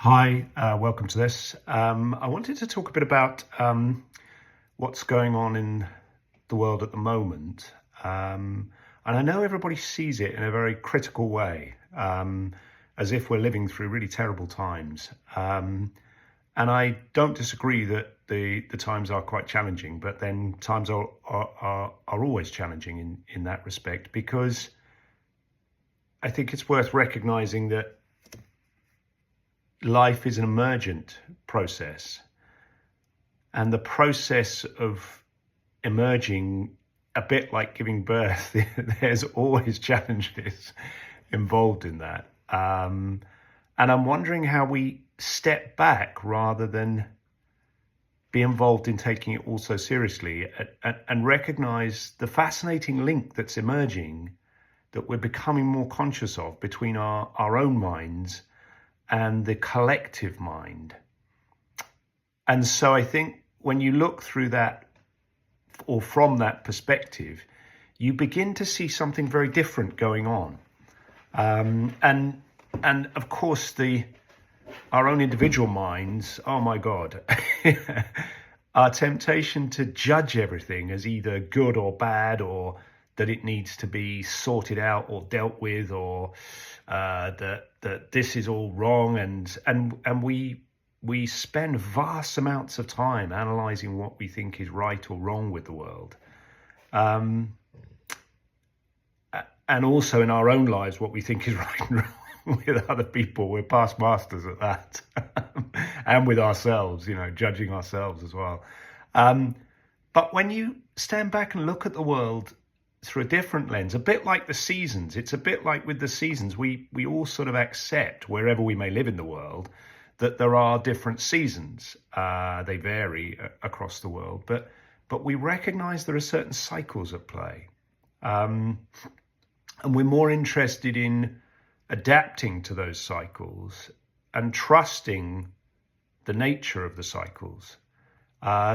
Hi, welcome to this. I wanted to talk a bit about what's going on in the world at the moment. And I know everybody sees it in a very critical way, as if we're living through really terrible times. And I don't disagree that the times are quite challenging, but then times are always challenging in that respect, because I think it's worth recognizing that life is an emergent process, and the process of emerging, a bit like giving birth, there's always challenges involved in that. And I'm wondering how we step back rather than be involved in taking it all so seriously, and recognize the fascinating link that's emerging, that we're becoming more conscious of, between our own minds and the collective mind. And so I think when you look through that, or from that perspective, you begin to see something very different going on. And of course, our own individual minds, oh my God, our temptation to judge everything as either good or bad, or that it needs to be sorted out or dealt with, or that this is all wrong, and we spend vast amounts of time analysing what we think is right or wrong with the world, and also in our own lives what we think is right and wrong with other people. We're past masters at that, and with ourselves, judging ourselves as well. But when you stand back and look at the world through a different lens, a bit like the seasons, it's a bit like with the seasons, we all sort of accept, wherever we may live in the world, that there are different seasons. They vary across the world, but we recognize there are certain cycles at play. And we're more interested in adapting to those cycles and trusting the nature of the cycles.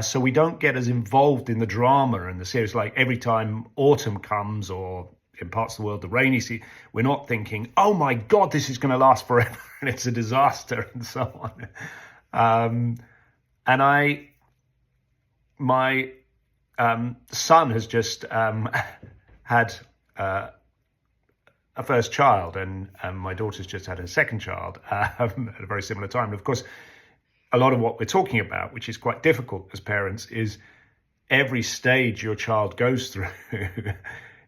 So we don't get as involved in the drama and the series. Like every time autumn comes, or in parts of the world, the rainy season, we're not thinking, oh my God, this is going to last forever and it's a disaster and so on. And my son has just had a first child, and my daughter's just had her second child at a very similar time. And of course, a lot of what we're talking about, which is quite difficult as parents, is every stage your child goes through.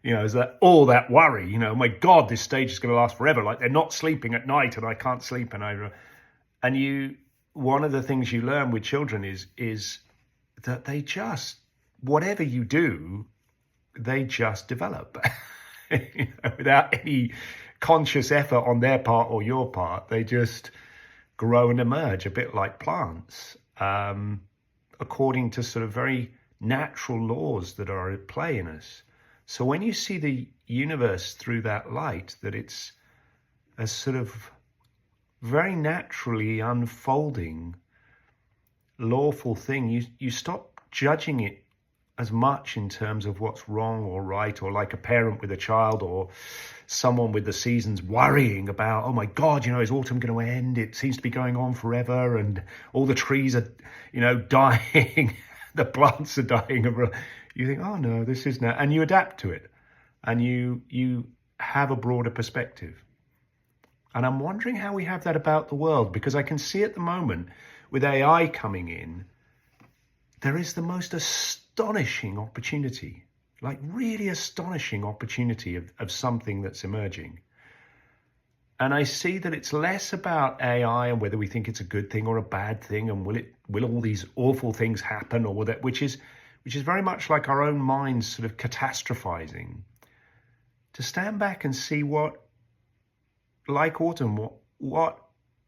Is that all that worry? My God, this stage is going to last forever. Like they're not sleeping at night, and I can't sleep, and one of the things you learn with children is that they just, whatever you do, they just develop without any conscious effort on their part or your part. They just grow and emerge, a bit like plants, according to sort of very natural laws that are at play in us. So when you see the universe through that light, that it's a sort of very naturally unfolding, lawful thing, you stop judging it as much in terms of what's wrong or right, or like a parent with a child, or someone with the seasons worrying about, oh my God, is autumn going to end? It seems to be going on forever, and all the trees are, dying, the plants are dying. You think, oh no, this is now, and you adapt to it, and you have a broader perspective. And I'm wondering how we have that about the world, because I can see at the moment with AI coming in, there is the most astonishing opportunity, like really astonishing opportunity of something that's emerging. And I see that it's less about AI and whether we think it's a good thing or a bad thing, and will all these awful things happen, or will that, which is very much like our own minds sort of catastrophizing. To stand back and see what, like autumn, what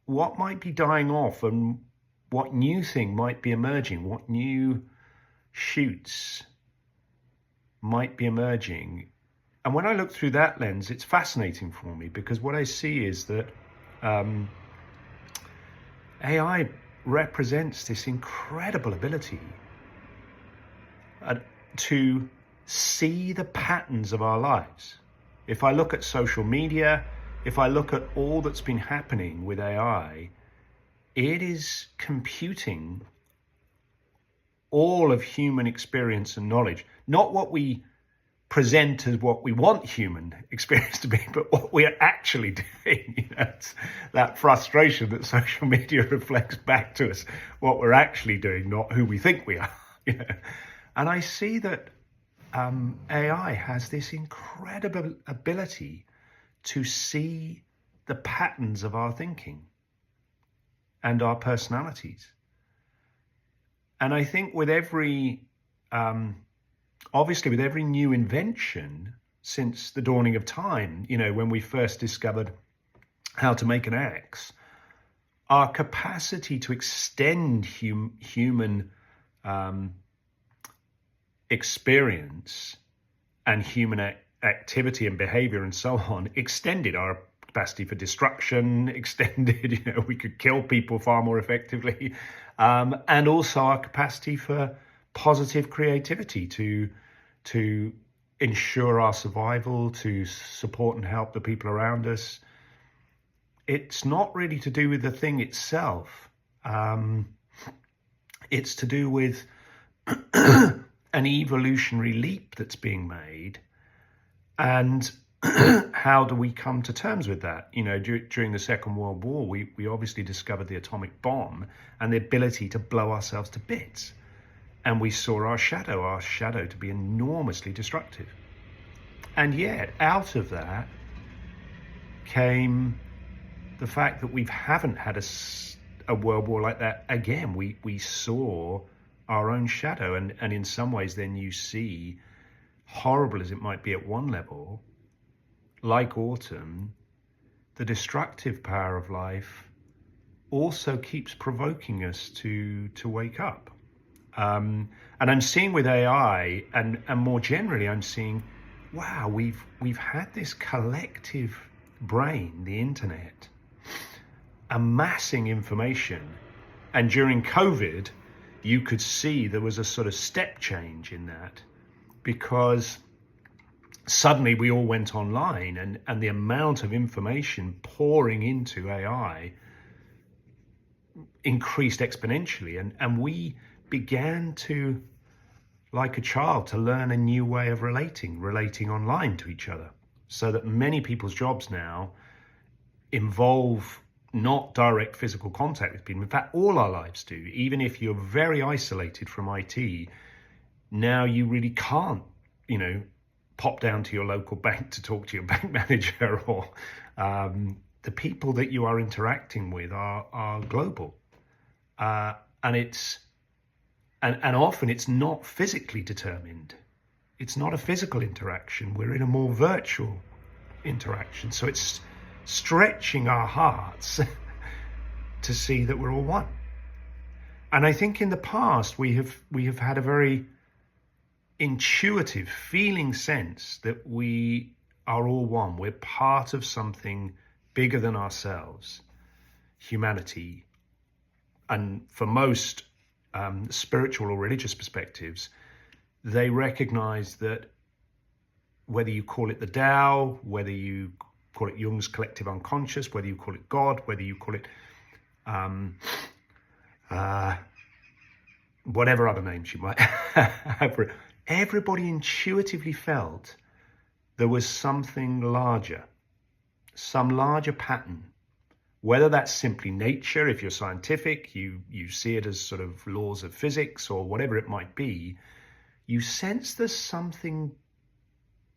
might be dying off, and what new thing might be emerging, what new shoots might be emerging. And when I look through that lens, it's fascinating for me, because what I see is that AI represents this incredible ability to see the patterns of our lives. If I look at social media, if I look at all that's been happening with AI, it is computing all of human experience and knowledge, not what we present as what we want human experience to be, but what we're actually doing. It's that frustration that social media reflects back to us, what we're actually doing, not who we think we are. And I see that AI has this incredible ability to see the patterns of our thinking and our personalities. And I think with every obviously, with every new invention since the dawning of time, when we first discovered how to make an axe, our capacity to extend human experience and human activity and behavior and so on extended. Our capacity for destruction extended. We could kill people far more effectively, and also our capacity for positive creativity to ensure our survival, to support and help the people around us. It's not really to do with the thing itself. It's to do with an evolutionary leap that's being made, and how do we come to terms with that? During the Second World War, we obviously discovered the atomic bomb and the ability to blow ourselves to bits. And we saw our shadow to be enormously destructive. And yet, out of that came the fact that we haven't had a world war like that again. We saw our own shadow, and in some ways then you see, horrible as it might be at one level, like autumn, the destructive power of life also keeps provoking us to wake up. And I'm seeing with AI, and more generally, I'm seeing, wow, we've had this collective brain, the internet, amassing information. And during COVID, you could see there was a sort of step change in that, because suddenly we all went online, and the amount of information pouring into AI increased exponentially. And we began to, like a child, to learn a new way of relating online to each other, so that many people's jobs now involve not direct physical contact with people. In fact, all our lives do. Even if you're very isolated from IT, now you really can't, pop down to your local bank to talk to your bank manager, or the people that you are interacting with are global. And often it's not physically determined. It's not a physical interaction. We're in a more virtual interaction. So it's stretching our hearts to see that we're all one. And I think in the past we have had a very intuitive feeling sense that we are all one. We're part of something bigger than ourselves, humanity. And for most spiritual or religious perspectives, they recognize that whether you call it the Tao, whether you call it Jung's collective unconscious, whether you call it God, whether you call it whatever other names you might have, everybody intuitively felt there was something larger, some larger pattern. Whether that's simply nature, if you're scientific, you see it as sort of laws of physics or whatever it might be, you sense there's something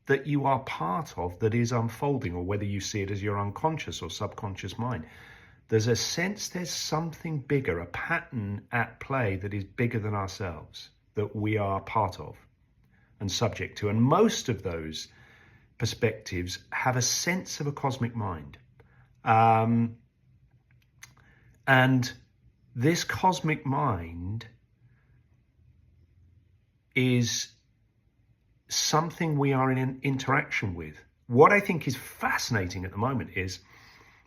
that you are part of that is unfolding, or whether you see it as your unconscious or subconscious mind. There's a sense there's something bigger, a pattern at play that is bigger than ourselves, that we are part of and subject to. And most of those perspectives have a sense of a cosmic mind. And this cosmic mind is something we are in an interaction with. What I think is fascinating at the moment is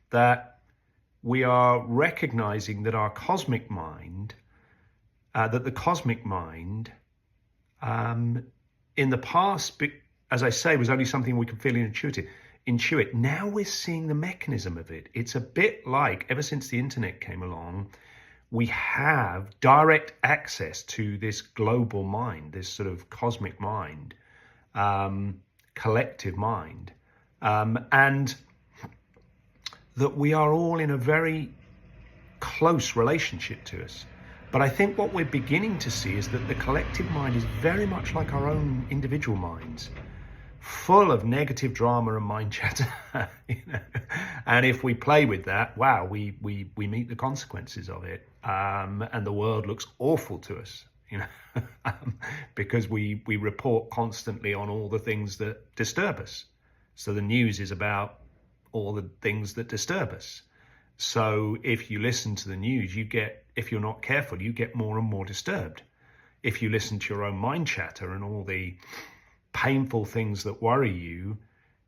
that we are recognizing that our cosmic mind, that the cosmic mind in the past, as I say, was only something we could feel intuitive. intuit. Now we're seeing the mechanism of it. It's a bit like, ever since the internet came along, we have direct access to this global mind, this sort of cosmic mind, collective mind, and that we are all in a very close relationship to us. But I think what we're beginning to see is that the collective mind is very much like our own individual minds, full of negative drama and mind chatter. And if we play with that, wow, we meet the consequences of it, and the world looks awful to us, because we report constantly on all the things that disturb us. So the news is about all the things that disturb us. So if you listen to the news, if you're not careful, you get more and more disturbed. If you listen to your own mind chatter and all the painful things that worry you,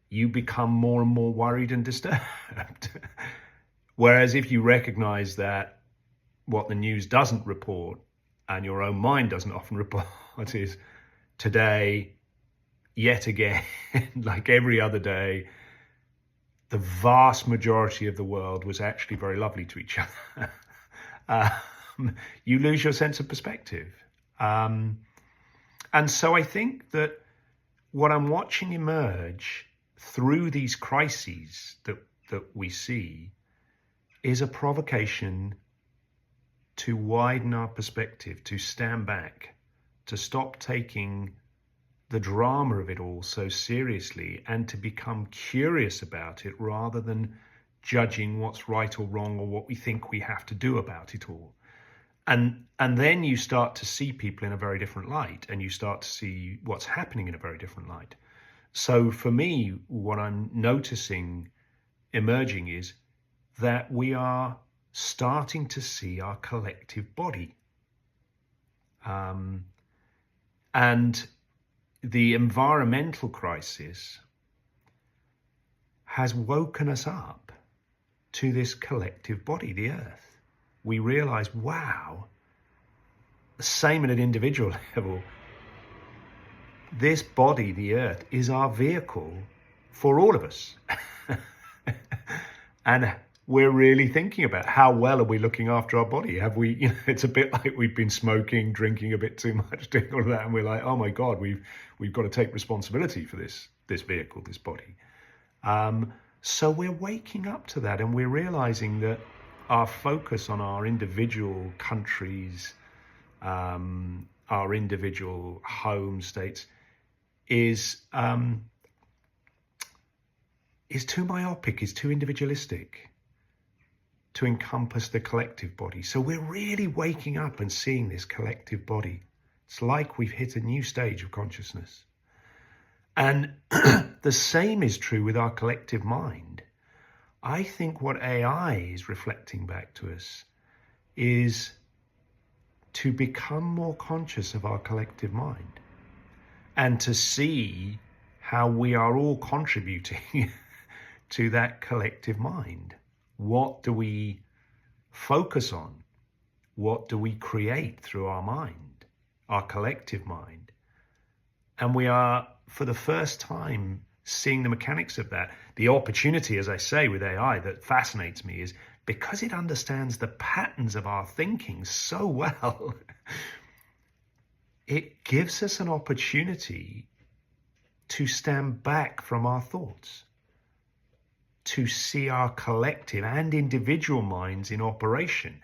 you become more and more worried and disturbed. Whereas if you recognize that what the news doesn't report and your own mind doesn't often report is today, yet again, like every other day, the vast majority of the world was actually very lovely to each other. You lose your sense of perspective. And so I think that what I'm watching emerge through these crises that we see is a provocation to widen our perspective, to stand back, to stop taking the drama of it all so seriously, and to become curious about it rather than judging what's right or wrong or what we think we have to do about it all. And then you start to see people in a very different light, and you start to see what's happening in a very different light. So for me, what I'm noticing emerging is that we are starting to see our collective body. And the environmental crisis has woken us up to this collective body, the earth. We realize, wow, same at an individual level, this body, the earth, is our vehicle for all of us. And we're really thinking about how well are we looking after our body? Have we, it's a bit like we've been smoking, drinking a bit too much, doing all of that, and we're like, oh my God, we've got to take responsibility for this vehicle, this body. So we're waking up to that, and we're realizing that our focus on our individual countries, our individual home states, is too myopic, is too individualistic to encompass the collective body. So we're really waking up and seeing this collective body. It's like we've hit a new stage of consciousness. And the same is true with our collective mind. I think what AI is reflecting back to us is to become more conscious of our collective mind and to see how we are all contributing to that collective mind. What do we focus on? What do we create through our mind, our collective mind? And we are, for the first time, seeing the mechanics of that. The opportunity, as I say, with AI that fascinates me is because it understands the patterns of our thinking so well, it gives us an opportunity to stand back from our thoughts, to see our collective and individual minds in operation.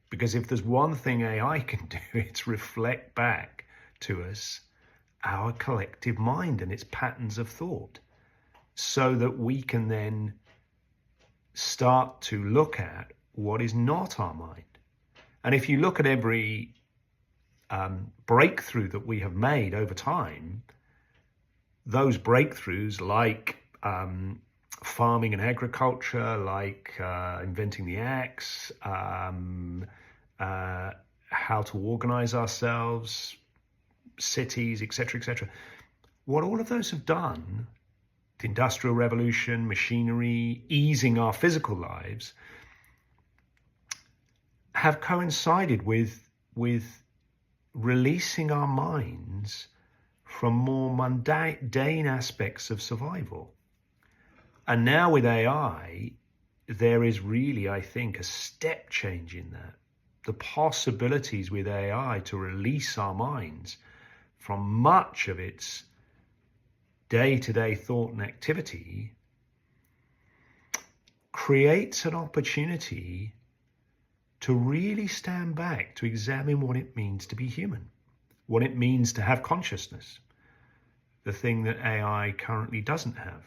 Because if there's one thing AI can do, it's reflect back to us our collective mind and its patterns of thought, so that we can then start to look at what is not our mind. And if you look at every breakthrough that we have made over time, those breakthroughs like farming and agriculture, like inventing the axe, how to organize ourselves, cities, etc., what all of those have done, the Industrial Revolution, machinery, easing our physical lives, have coincided with releasing our minds from more mundane aspects of survival. And now with AI, there is really, I think, a step change in that. The possibilities with AI to release our minds from much of its day-to-day thought and activity creates an opportunity to really stand back, to examine what it means to be human, what it means to have consciousness, the thing that AI currently doesn't have.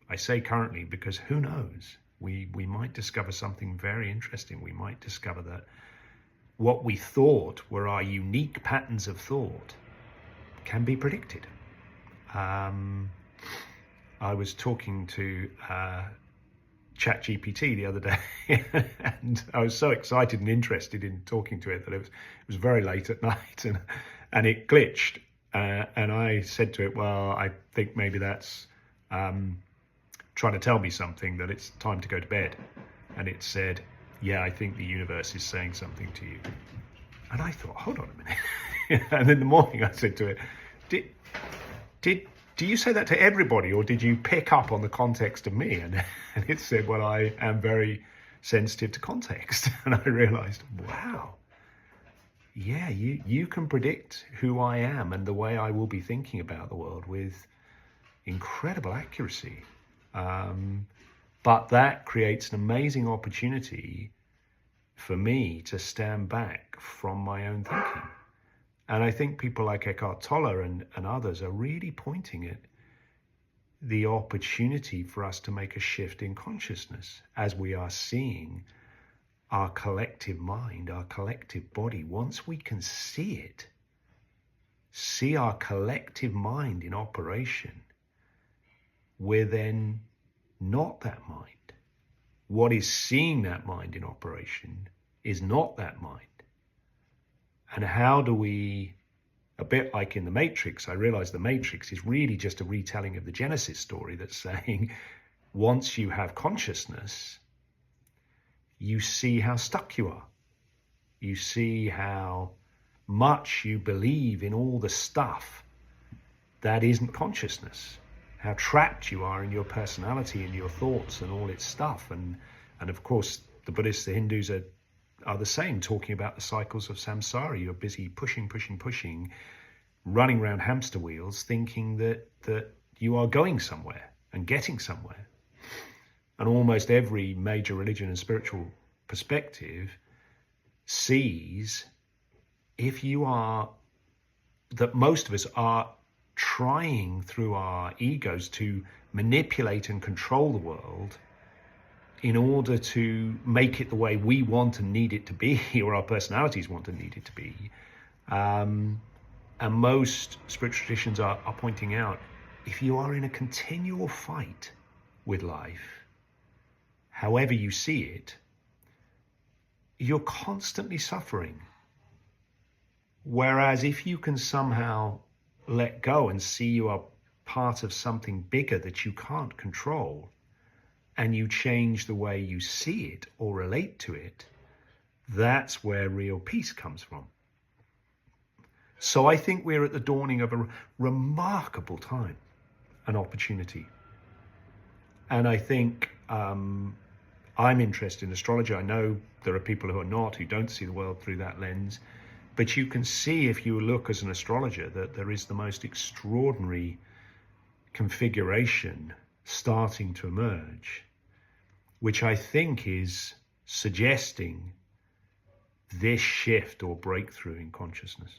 I say currently because who knows? We might discover something very interesting. We might discover that what we thought were our unique patterns of thought can be predicted. I was talking to ChatGPT the other day, and I was so excited and interested in talking to it that it was very late at night, and it glitched. And I said to it, well, I think maybe that's trying to tell me something, that it's time to go to bed. And it said, yeah, I think the universe is saying something to you. And I thought, hold on a minute. And in the morning I said to it, do you say that to everybody, or did you pick up on the context of me? And it said, well, I am very sensitive to context. And I realized, wow, yeah, you can predict who I am and the way I will be thinking about the world with incredible accuracy. But that creates an amazing opportunity for me to stand back from my own thinking. And I think people like Eckhart Tolle and others are really pointing at the opportunity for us to make a shift in consciousness as we are seeing our collective mind, our collective body. Once we can see it, see our collective mind in operation, we're then not that mind. What is seeing that mind in operation is not that mind. And how do we, a bit like in The Matrix, I realize The Matrix is really just a retelling of the Genesis story that's saying, once you have consciousness, you see how stuck you are. You see how much you believe in all the stuff that isn't consciousness, how trapped you are in your personality and your thoughts and all its stuff. And of course, the Buddhists, the Hindus are the same, talking about the cycles of samsara. You're busy pushing, running around hamster wheels, thinking that you are going somewhere and getting somewhere. And almost every major religion and spiritual perspective sees that most of us are trying through our egos to manipulate and control the world in order to make it the way we want and need it to be, or our personalities want and need it to be. And most spiritual traditions are pointing out, if you are in a continual fight with life, however you see it, you're constantly suffering. Whereas if you can somehow let go and see you are part of something bigger that you can't control, and you change the way you see it or relate to it, that's where real peace comes from. So I think we're at the dawning of a remarkable time, an opportunity. And I think I'm interested in astrology. I know there are people who are not, who don't see the world through that lens. But you can see, if you look as an astrologer, that there is the most extraordinary configuration starting to emerge, which I think is suggesting this shift or breakthrough in consciousness.